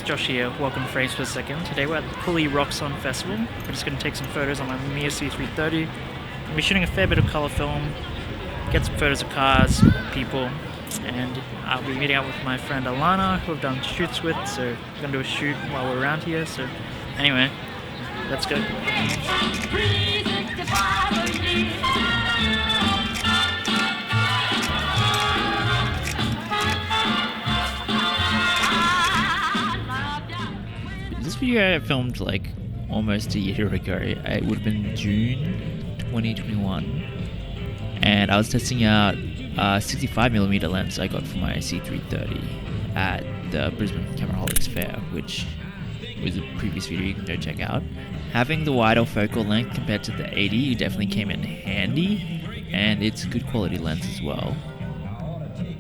Josh here, welcome to FramesPerSecond. Today we're at the Cooly Rocks On festival. We're just going to take some photos on my Mamiya C330. We'll be shooting a fair bit of colour film, get some photos of cars, people, and I'll be meeting up with my friend Alana, who I've done shoots with, so we're going to do a shoot while we're around here. So anyway, let's go. This video I filmed like almost a year ago. It would have been June 2021, and I was testing out a 65mm lens I got for my C330 at the Brisbane Cameraholics Fair, which was a previous video you can go check out. Having the wider focal length compared to the 80 definitely came in handy, and it's a good quality lens as well.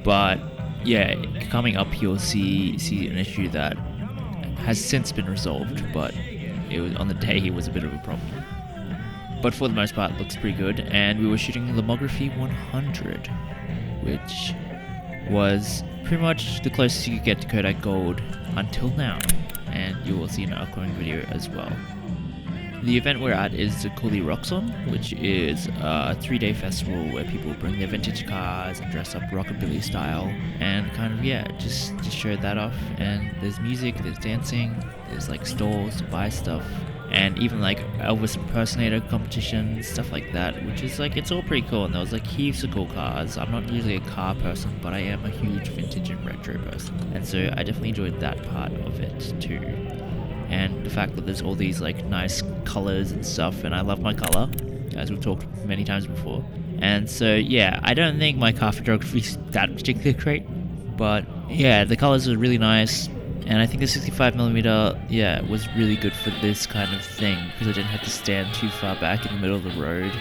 But yeah, coming up you'll see an issue that has since been resolved, but it was on the day it was a bit of a problem. But for the most part, it looks pretty good, and we were shooting Lomography 100, which was pretty much the closest you could get to Kodak Gold until now, and you will see in an upcoming video as well. The event we're at is the Cooly Rocks On, which is a 3-day festival where people bring their vintage cars and dress up rockabilly style and kind of, yeah, just show that off. And there's music, there's dancing, there's like stalls to buy stuff, and even like Elvis impersonator competitions, stuff like that, which is like, it's all pretty cool. And there was like heaps of cool cars. I'm not usually a car person, but I am a huge vintage and retro person, and so I definitely enjoyed that part of it too. And the fact that there's all these like nice colors and stuff, and I love my color, as we've talked many times before. And so yeah, I don't think my car photography is that particularly great, but yeah, the colors are really nice, and I think the 65mm, yeah, was really good for this kind of thing, because I didn't have to stand too far back in the middle of the road.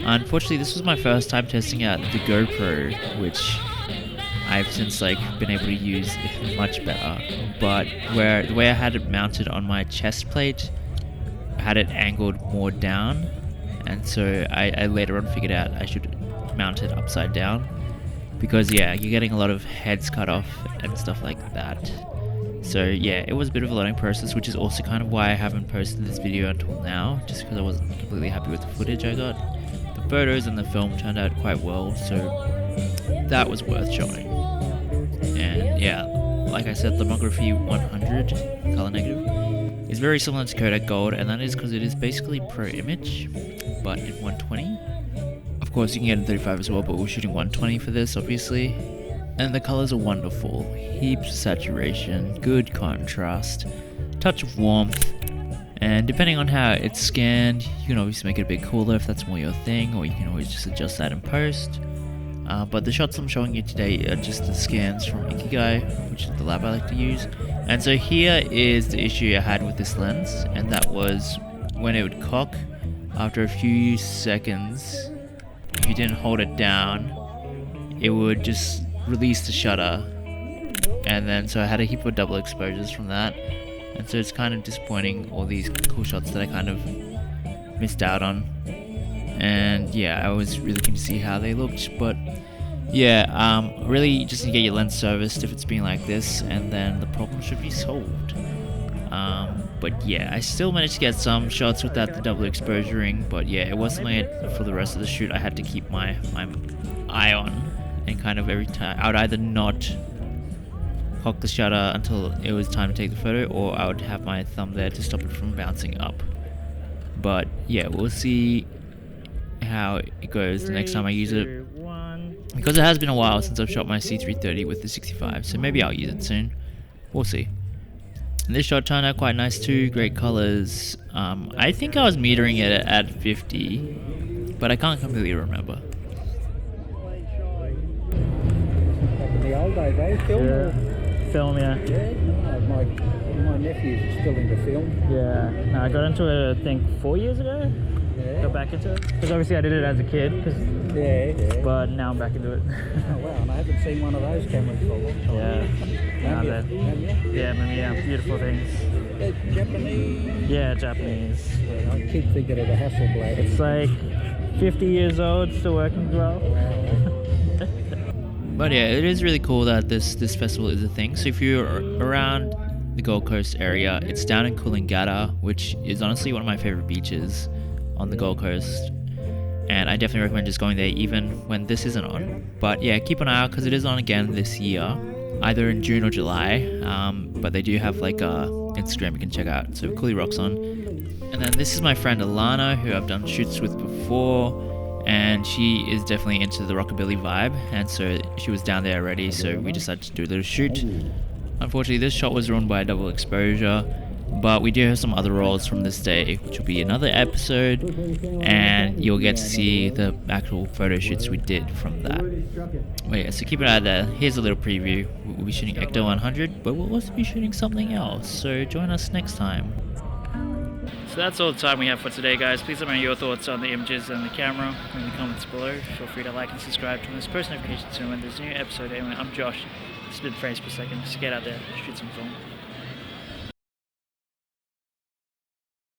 Unfortunately, this was my first time testing out the GoPro, which I've since like been able to use much better. But the way I had it mounted on my chest plate, I had it angled more down, and so I later on figured out I should mount it upside down, because yeah, you're getting a lot of heads cut off and stuff like that. So yeah, it was a bit of a learning process, which is also kind of why I haven't posted this video until now, just because I wasn't completely happy with the footage I got. The photos and the film turned out quite well, so that was worth showing. And yeah, like I said, Lomography 100 color negative is very similar to Kodak Gold, and that is because it is basically pro image, but in 120. Of course, you can get in 35 as well, but we're shooting 120 for this, obviously. And the colors are wonderful. Heaps of saturation, good contrast, touch of warmth, and depending on how it's scanned, you can obviously make it a bit cooler if that's more your thing, or you can always just adjust that in post. But the shots I'm showing you today are just the scans from Ikigai, which is the lab I like to use. And so here is the issue I had with this lens, and that was when it would cock after a few seconds. If you didn't hold it down, it would just release the shutter, and then so I had a heap of double exposures from that, and so it's kind of disappointing, all these cool shots that I kind of missed out on. And yeah, I was really keen to see how they looked, but yeah, really just need to get your lens serviced if it's being like this, and then the problem should be solved. But yeah, I still managed to get some shots without the double exposuring, but yeah, it wasn't like for the rest of the shoot I had to keep my eye on, and kind of every time I would either not cock the shutter until it was time to take the photo, or I would have my thumb there to stop it from bouncing up. But yeah, we'll see how it goes the next time I use it, because it has been a while since I've shot my C330 with the 65, so maybe I'll use it soon. We'll see. And this shot turned out quite nice too, great colors. I think I was metering it at 50, but I can't completely remember. The old days, eh? Film? Yeah. Film, yeah. Yeah, no, my nephew's still into film. Yeah. No, I got into it, I think, 4 years ago. Yeah. back into it? Because obviously I did it as a kid, Yeah. but now I'm back into it. Oh wow, and I haven't seen one of those cameras for a long time. Yeah. Yeah, Mamiya, beautiful things. Japanese. Yeah, Japanese. Yeah, I keep thinking of the Hasselblad. It's like 50 years old, still working well. But yeah, it is really cool that this festival is a thing. So if you're around the Gold Coast area, it's down in Coolangatta, which is honestly one of my favorite beaches on the Gold Coast. And I definitely recommend just going there even when this isn't on. But yeah, keep an eye out because it is on again this year, either in June or July. But they do have like a Instagram you can check out. So Cooly Rocks On. And then this is my friend Alana, who I've done shoots with before. And she is definitely into the rockabilly vibe, and so she was down there already, so we decided to do a little shoot. Unfortunately, this shot was ruined by a double exposure, but we do have some other rolls from this day, which will be another episode, and you'll get to see the actual photo shoots we did from that. But yeah, so keep an eye there. Here's a little preview. We'll be shooting Ecto 100, but we'll also be shooting something else, so join us next time. So that's all the time we have for today, guys. Please let me know your thoughts on the images and the camera in the comments below. Feel free to like and subscribe to this post notifications so when there's a new episode. Anyway, I'm Josh. This has been Frames Per Second. Just get out there, shoot some film.